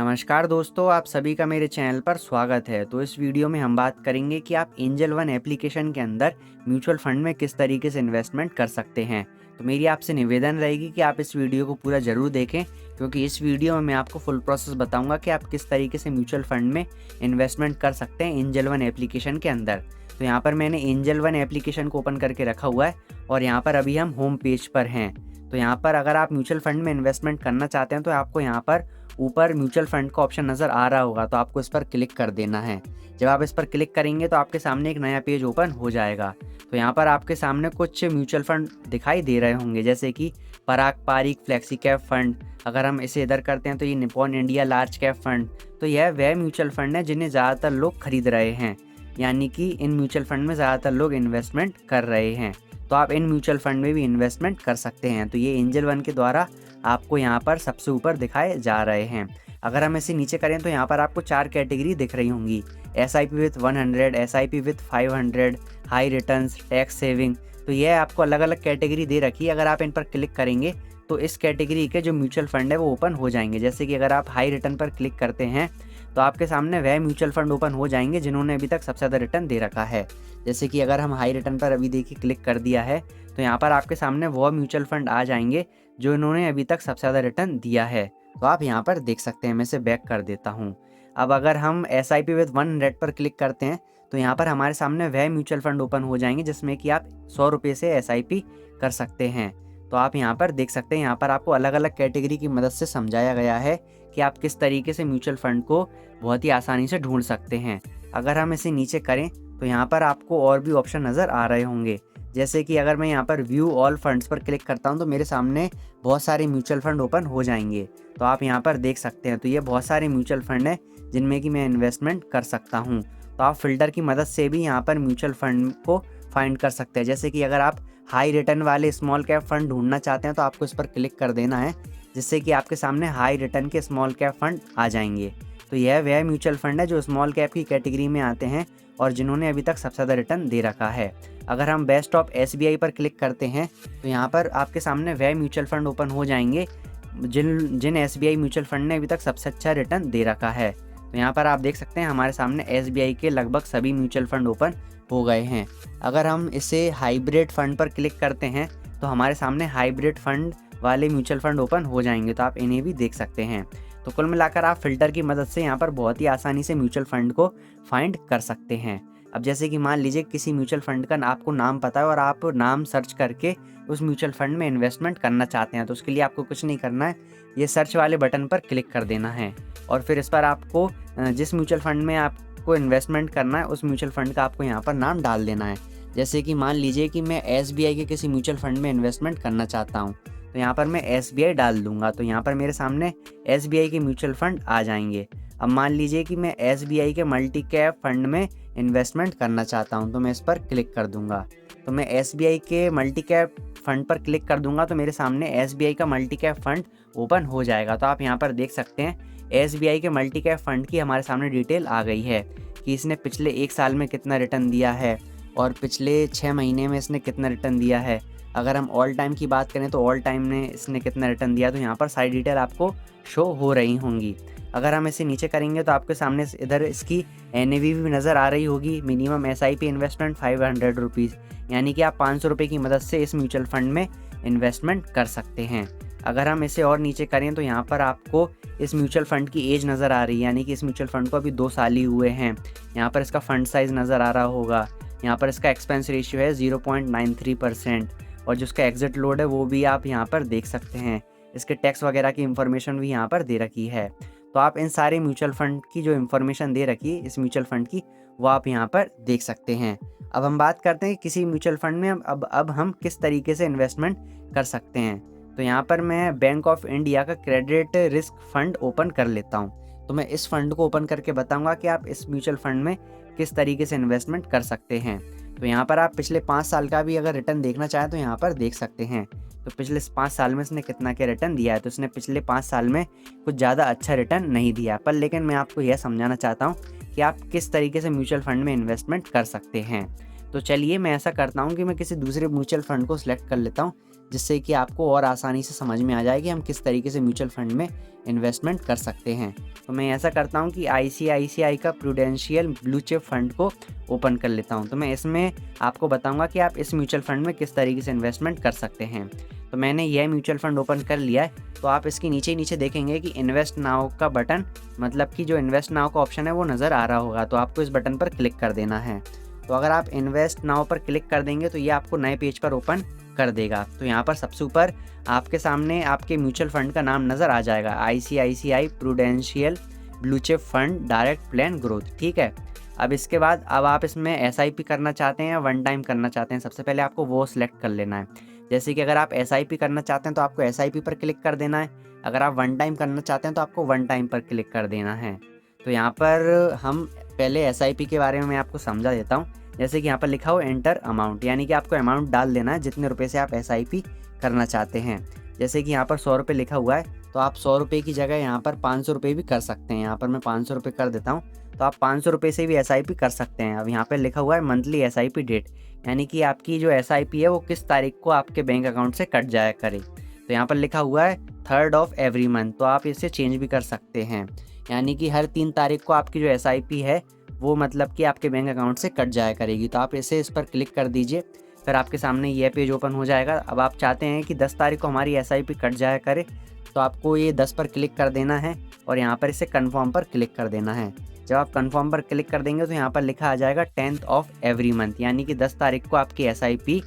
नमस्कार दोस्तों, आप सभी का मेरे चैनल पर स्वागत है। तो इस वीडियो में हम बात करेंगे कि आप एंजल वन एप्लीकेशन के अंदर म्यूचुअल फंड में किस तरीके से इन्वेस्टमेंट कर सकते हैं। तो मेरी आपसे निवेदन रहेगी कि आप इस वीडियो को पूरा ज़रूर देखें, क्योंकि इस वीडियो में मैं आपको फुल प्रोसेस बताऊंगा कि आप किस तरीके से म्यूचुअल फंड में इन्वेस्टमेंट कर सकते हैं एंजल वन एप्लीकेशन के अंदर। तो यहाँ पर मैंने एंजल वन एप्लीकेशन को ओपन करके रखा हुआ है और यहाँ पर अभी हम होम पेज पर हैं। तो यहाँ पर अगर आप म्यूचुअल फंड में इन्वेस्टमेंट करना चाहते हैं तो आपको यहाँ पर ऊपर म्यूचुअल फंड का ऑप्शन नज़र आ रहा होगा, तो आपको इस पर क्लिक कर देना है। जब आप इस पर क्लिक करेंगे तो आपके सामने एक नया पेज ओपन हो जाएगा। तो यहाँ पर आपके सामने कुछ म्यूचुअल फंड दिखाई दे रहे होंगे, जैसे कि पराग पारिक फ्लेक्सी कैप फंड। अगर हम इसे इधर करते हैं तो ये Nippon India large cap fund. तो यह वह म्यूचुअल फंड है जिन्हें ज़्यादातर लोग खरीद रहे हैं, यानी कि इन म्यूचुअल फंड में ज़्यादातर लोग इन्वेस्टमेंट कर रहे हैं। तो आप इन म्यूचुअल फंड में भी इन्वेस्टमेंट कर सकते हैं। तो ये एंजल वन के द्वारा आपको यहाँ पर सबसे ऊपर दिखाए जा रहे हैं। अगर हम इसे नीचे करें तो यहाँ पर आपको 4 कैटेगरी दिख रही होंगी। SIP with 100, SIP with 500, high returns, tax saving. तो यह आपको अलग अलग कैटेगरी दे रखी है। अगर आप इन पर क्लिक करेंगे तो इस कैटेगरी के जो म्यूचुअल फंड है वो ओपन हो जाएंगे। जैसे कि अगर आप हाई रिटर्न पर क्लिक करते हैं तो आपके सामने वह म्यूचुअल फंड ओपन हो जाएंगे जिन्होंने अभी तक सबसे ज़्यादा रिटर्न दे रखा है। जैसे कि अगर हम हाई रिटर्न पर अभी देखिए क्लिक कर दिया है तो यहाँ पर आपके सामने वह म्यूचुअल फंड आ जाएंगे जो इन्होंने अभी तक सबसे ज़्यादा रिटर्न दिया है। तो आप यहाँ पर देख सकते हैं। मैं इसे बैक कर देता हूँ। अब अगर हम SIP विद 100 पर क्लिक करते हैं तो यहाँ पर हमारे सामने वह म्यूचुअल फंड ओपन हो जाएंगे जिसमें कि आप 100 रुपये से SIP कर सकते हैं। तो आप यहाँ पर देख सकते हैं, यहाँ पर आपको अलग अलग कैटेगरी की मदद से समझाया गया है कि आप किस तरीके से म्यूचुअल फंड को बहुत ही आसानी से ढूंढ सकते हैं। अगर हम इसे नीचे करें तो यहाँ पर आपको और भी ऑप्शन नज़र आ रहे होंगे। जैसे कि अगर मैं यहाँ पर व्यू ऑल फंड्स पर क्लिक करता हूँ तो मेरे सामने बहुत सारे म्यूचुअल फंड ओपन हो जाएंगे। तो आप यहाँ पर देख सकते हैं। तो ये बहुत सारे म्यूचुअल फंड हैं जिनमें कि मैं इन्वेस्टमेंट कर सकता हूँ। तो आप फिल्टर की मदद से भी यहाँ पर म्यूचुअल फंड को फाइंड कर सकते हैं। जैसे कि अगर आप हाई रिटर्न वाले स्मॉल कैप फंड ढूंढना चाहते हैं तो आपको इस पर क्लिक कर देना है, जिससे कि आपके सामने हाई रिटर्न के स्मॉल कैप फंड आ जाएंगे। तो यह वह म्यूचुअल फंड है जो स्मॉल कैप की कैटेगरी में आते हैं और जिन्होंने अभी तक सबसे ज़्यादा रिटर्न दे रखा है। अगर हम बेस्ट ऑफ SBI पर क्लिक करते हैं तो यहाँ पर आपके सामने वह म्यूचुअल फंड ओपन हो जाएंगे जिन SBI म्यूचुअल फंड ने अभी तक सबसे अच्छा रिटर्न दे रखा है। तो यहाँ पर आप देख सकते हैं हमारे सामने SBI के लगभग सभी म्यूचुअल फंड ओपन हो गए हैं। अगर हम इसे हाइब्रिड फंड पर क्लिक करते हैं तो हमारे सामने हाइब्रिड फंड वाले म्यूचुअल फंड ओपन हो जाएंगे। तो आप इन्हें भी देख सकते हैं। तो कुल मिलाकर आप फिल्टर की मदद से यहाँ पर बहुत ही आसानी से म्यूचुअल फंड को फाइंड कर सकते हैं। अब जैसे कि मान लीजिए किसी म्यूचुअल फंड का आपको नाम पता है और आप नाम सर्च करके उस म्यूचुअल फंड में इन्वेस्टमेंट करना चाहते हैं, तो उसके लिए आपको कुछ नहीं करना है, ये सर्च वाले बटन पर क्लिक कर देना है और फिर इस पर आपको जिस म्यूचुअल फंड में आपको इन्वेस्टमेंट करना है उस म्यूचुअल फंड का आपको यहाँ पर नाम डाल देना है। जैसे कि मान लीजिए कि मैं SBI के किसी म्यूचुअल फंड में इन्वेस्टमेंट करना चाहता हूँ, तो यहाँ पर मैं SBI डाल दूंगा। तो यहाँ पर मेरे सामने SBI के म्यूचुअल फंड आ जाएंगे। अब मान लीजिए कि मैं SBI के मल्टी कैप फंड में इन्वेस्टमेंट करना चाहता हूँ, तो मैं इस पर क्लिक कर दूंगा। तो मैं SBI के मल्टी कैप फंड पर क्लिक कर दूंगा तो मेरे सामने SBI का मल्टी कैप फंड ओपन हो जाएगा। तो आप यहाँ पर देख सकते हैं SBI के मल्टी कैप फंड की हमारे सामने डिटेल आ गई है कि इसने पिछले 1 साल में कितना रिटर्न दिया है और पिछले 6 महीने में इसने कितना रिटर्न दिया है। अगर हम ऑल टाइम की बात करें तो ऑल टाइम में इसने कितना रिटर्न दिया, तो यहाँ पर सारी डिटेल आपको शो हो रही होंगी। अगर हम इसे नीचे करेंगे तो आपके सामने इधर इसकी NAV भी नज़र आ रही होगी। मिनिमम SIP इन्वेस्टमेंट 500 रुपीज़, यानी कि आप 500 रुपये की मदद से इस म्यूचुअल फंड में इन्वेस्टमेंट कर सकते हैं। अगर हम इसे और नीचे करें तो यहाँ पर आपको इस म्यूचुअल फंड की एज नज़र आ रही है, यानी कि इस म्यूचुअल फंड को अभी 2 साल ही हुए हैं। यहाँ पर इसका फंड साइज़ नज़र आ रहा होगा। यहाँ पर इसका एक्सपेंस रेशियो है 0.93% और जो इसका एग्जिट लोड है वो भी आप यहाँ पर देख सकते हैं। इसके टैक्स वगैरह की इन्फॉर्मेशन भी यहाँ पर दे रखी है। तो आप इन सारे म्यूचुअल फंड की जो इन्फॉर्मेशन दे रखी है इस म्यूचुअल फंड की, वो आप यहाँ पर देख सकते हैं। अब हम बात करते हैं किसी म्यूचुअल फंड में अब हम किस तरीके से इन्वेस्टमेंट कर सकते हैं। तो यहाँ पर मैं बैंक ऑफ इंडिया का क्रेडिट रिस्क फंड ओपन कर लेता हूँ। तो मैं इस फंड को ओपन करके बताऊँगा कि आप इस म्यूचुअल फंड में किस तरीके से इन्वेस्टमेंट कर सकते हैं। तो यहाँ पर आप पिछले 5 साल का भी अगर रिटर्न देखना चाहें तो यहाँ पर देख सकते हैं। तो पिछले 5 साल में इसने कितना क्या रिटर्न दिया है, तो इसने पिछले 5 साल में कुछ ज़्यादा अच्छा रिटर्न नहीं दिया, पर लेकिन मैं आपको यह समझाना चाहता हूँ कि आप किस तरीके से म्यूचुअल फंड में इन्वेस्टमेंट कर सकते हैं। तो चलिए मैं ऐसा करता हूँ कि मैं किसी दूसरे म्यूचुअल फंड को सिलेक्ट कर लेता हूँ। जिससे कि आपको और आसानी से समझ में आ जाए कि हम किस तरीके से म्यूचुअल फंड में इन्वेस्टमेंट कर सकते हैं। तो मैं ऐसा करता हूँ कि ICICI का प्रूडेंशियल ब्लू चिप फंड को ओपन कर लेता हूँ। तो मैं इसमें आपको बताऊँगा कि आप इस म्यूचुअल फंड में किस तरीके से इन्वेस्टमेंट कर सकते हैं। तो मैंने यह म्यूचुअल फंड ओपन कर लिया है। तो आप इसके नीचे देखेंगे कि इन्वेस्ट नाउ का बटन, मतलब कि जो इन्वेस्ट नाउ का ऑप्शन है वो नज़र आ रहा होगा। तो आपको इस बटन पर क्लिक कर देना है। तो अगर आप इन्वेस्ट नाउ पर क्लिक कर देंगे तो ये आपको नए पेज पर ओपन कर देगा। तो यहाँ पर सबसे ऊपर आपके सामने आपके म्यूचुअल फंड का नाम नज़र आ जाएगा, ICICI prudential blue chip fund direct plan growth. ठीक है। अब इसके बाद अब आप इसमें SIP करना चाहते हैं या वन टाइम करना चाहते हैं, सबसे पहले आपको वो सिलेक्ट कर लेना है। जैसे कि अगर आप SIP करना चाहते हैं तो आपको SIP पर क्लिक कर देना है। अगर आप वन टाइम करना चाहते हैं तो आपको वन टाइम पर क्लिक कर देना है। तो यहाँ पर हम पहले SIP के बारे में मैं आपको समझा देता हूँ। जैसे कि यहाँ पर लिखा हो एंटर अमाउंट, यानी कि आपको अमाउंट डाल देना है जितने रुपए से आप SIP करना चाहते हैं। जैसे कि यहाँ पर 100 रुपये लिखा हुआ है, तो आप 100 रुपये की जगह यहाँ पर 500 रुपये भी कर सकते हैं। यहाँ पर मैं 500 रुपये कर देता हूँ। तो आप 500 रुपये से भी SIP कर सकते हैं। अब यहाँ पर लिखा हुआ है मंथली SIP डेट, यानी कि आपकी जो SIP है वो किस तारीख को आपके बैंक अकाउंट से कट जाया करे। तो यहाँ पर लिखा हुआ है 3rd ऑफ एवरी मंथ, तो आप इसे चेंज भी कर सकते हैं, यानी कि हर 3 तारीख को आपकी जो SIP है वो मतलब कि आपके बैंक अकाउंट से कट जाया करेगी। तो आप इस पर क्लिक कर दीजिए, फिर आपके सामने यह पेज ओपन हो जाएगा। अब आप चाहते हैं कि 10 तारीख को हमारी SIP कट जाया करे, तो आपको ये 10 पर क्लिक कर देना है और यहाँ पर इसे कन्फर्म पर क्लिक कर देना है। जब आप कन्फर्म पर क्लिक कर देंगे तो यहाँ पर लिखा आ जाएगा 10th ऑफ एवरी मंथ, यानी कि 10 तारीख को आपकी SIP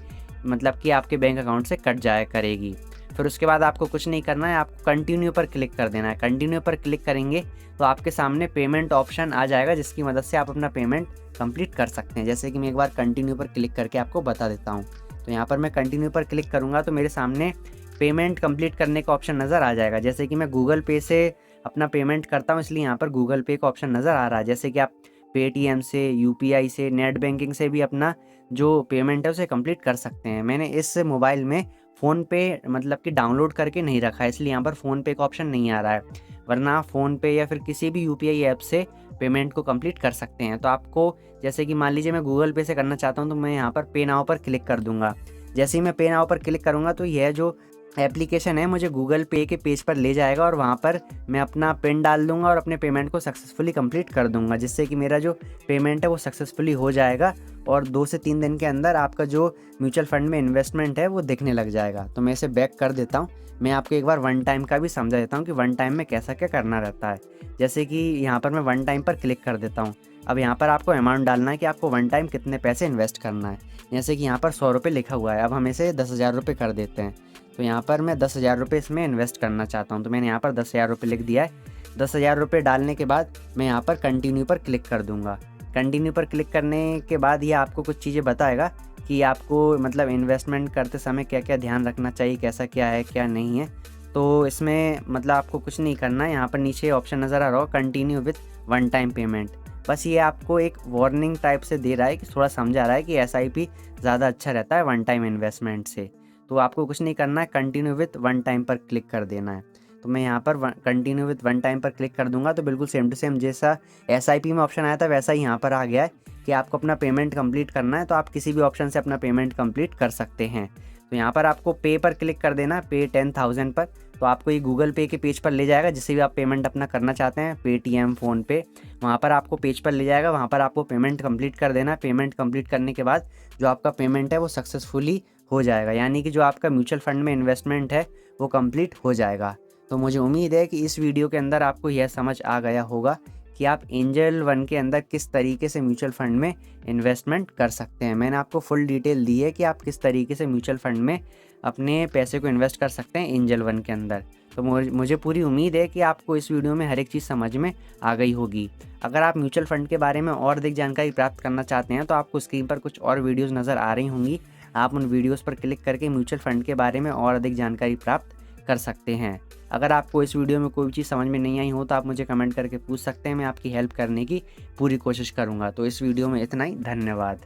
मतलब कि आपके बैंक अकाउंट से कट जाया करेगी। फिर उसके बाद आपको कुछ नहीं करना है, आपको कंटिन्यू पर क्लिक कर देना है। कंटिन्यू पर क्लिक करेंगे तो आपके सामने पेमेंट ऑप्शन आ जाएगा, जिसकी मदद से आप अपना पेमेंट कंप्लीट कर सकते हैं। जैसे कि मैं एक बार कंटिन्यू पर क्लिक करके आपको बता देता हूँ। तो यहाँ पर मैं कंटिन्यू पर क्लिक करूँगा तो मेरे सामने पेमेंट कंप्लीट करने का ऑप्शन नज़र आ जाएगा। जैसे कि मैं गूगल पे से अपना पेमेंट करता हूँ, इसलिए यहाँ पर गूगल पे का ऑप्शन नज़र आ रहा है। जैसे कि आप पेटीएम से, UPI से, नेट बैंकिंग से भी अपना जो पेमेंट है उसे कंप्लीट कर सकते हैं। मैंने इस मोबाइल में फ़ोनपे मतलब कि डाउनलोड करके नहीं रखा है, इसलिए यहाँ पर फ़ोनपे का ऑप्शन नहीं आ रहा है, वरना फ़ोनपे या फिर किसी भी UPI ऐप से पेमेंट को कंप्लीट कर सकते हैं। तो आपको जैसे कि मान लीजिए मैं गूगल पे से करना चाहता हूँ, तो मैं यहाँ पर पे नाउ पर क्लिक कर दूँगा। जैसे ही मैं पे नाउ पर क्लिक करूँगा तो यह जो एप्लीकेशन है मुझे गूगल पे के पेज पर ले जाएगा और वहाँ पर मैं अपना पिन डाल दूँगा और अपने पेमेंट को सक्सेसफुली कंप्लीट कर दूँगा, जिससे कि मेरा जो पेमेंट है वो सक्सेसफुली हो जाएगा और 2 से 3 दिन के अंदर आपका जो म्यूचुअल फंड में इन्वेस्टमेंट है वो दिखने लग जाएगा। तो मैं इसे बैक कर देता हूँ। मैं आपको एक बार वन टाइम का भी समझा देता हूँ कि वन टाइम में कैसा क्या करना रहता है। जैसे कि यहाँ पर मैं वन टाइम पर क्लिक कर देता हूँ। अब यहाँ पर आपको अमाउंट डालना है कि आपको वन टाइम कितने पैसे इन्वेस्ट करना है। जैसे कि यहाँ पर 100 रुपये लिखा हुआ है, अब हम इसे 10,000 रुपये कर देते हैं। तो यहाँ पर मैं 10,000 रुपये इसमें इन्वेस्ट करना चाहता हूँ, तो मैंने यहाँ पर 10,000 रुपये लिख दिया है। 10,000 रुपये डालने के बाद मैं यहाँ पर कंटिन्यू पर क्लिक कर दूँगा। कंटिन्यू पर क्लिक करने के बाद ये आपको कुछ चीज़ें बताएगा कि आपको मतलब इन्वेस्टमेंट करते समय क्या क्या ध्यान रखना चाहिए, कैसा क्या है क्या नहीं है। तो इसमें मतलब आपको कुछ नहीं करना है। यहाँ पर नीचे ऑप्शन नज़र आ रहा हो continue with one time payment, बस ये आपको एक वार्निंग टाइप से दे रहा है कि थोड़ा समझा रहा है कि SIP ज़्यादा अच्छा रहता है वन टाइम इन्वेस्टमेंट से। तो आपको कुछ नहीं करना है, कंटिन्यू विथ वन टाइम पर क्लिक कर देना है। तो मैं यहाँ पर कंटिन्यू विथ वन टाइम पर क्लिक कर दूंगा तो बिल्कुल सेम टू सेम जैसा SIP में ऑप्शन आया था वैसा ही यहाँ पर आ गया है कि आपको अपना पेमेंट कंप्लीट करना है। तो आप किसी भी ऑप्शन से अपना पेमेंट कंप्लीट कर सकते हैं। तो यहाँ पर आपको पे पर क्लिक कर देना, पे 10,000 पर। तो आपको ये गूगल पे के पेज पर ले जाएगा, जिससे भी आप पेमेंट अपना करना चाहते हैं, पेटीएम, फ़ोनपे, वहाँ पर आपको पेज पर ले जाएगा। वहाँ पर आपको पेमेंट कंप्लीट कर देना। पेमेंट कंप्लीट करने के बाद जो आपका पेमेंट है वो सक्सेसफुली हो जाएगा, यानी कि जो आपका म्यूचुअल फंड में इन्वेस्टमेंट है वो कंप्लीट हो जाएगा। तो मुझे उम्मीद है कि इस वीडियो के अंदर आपको यह समझ आ गया होगा कि आप एंजल वन के अंदर किस तरीके से म्यूचुअल फंड में इन्वेस्टमेंट कर सकते हैं। मैंने आपको फुल डिटेल दी है कि आप किस तरीके से म्यूचुअल फंड में अपने पैसे को इन्वेस्ट कर सकते हैं एंजल वन के अंदर। तो मुझे पूरी उम्मीद है कि आपको इस वीडियो में हर एक चीज़ समझ में आ गई होगी। अगर आप म्यूचुअल फंड के बारे में और अधिक जानकारी प्राप्त करना चाहते हैं तो आपको स्क्रीन पर कुछ और वीडियोज़ नज़र आ रही होंगी। आप उन वीडियोज़ पर क्लिक करके म्यूचुअल फंड के बारे में और अधिक जानकारी प्राप्त कर सकते हैं। अगर आपको इस वीडियो में कोई चीज़ समझ में नहीं आई हो तो आप मुझे कमेंट करके पूछ सकते हैं, मैं आपकी हेल्प करने की पूरी कोशिश करूंगा। तो इस वीडियो में इतना ही, धन्यवाद।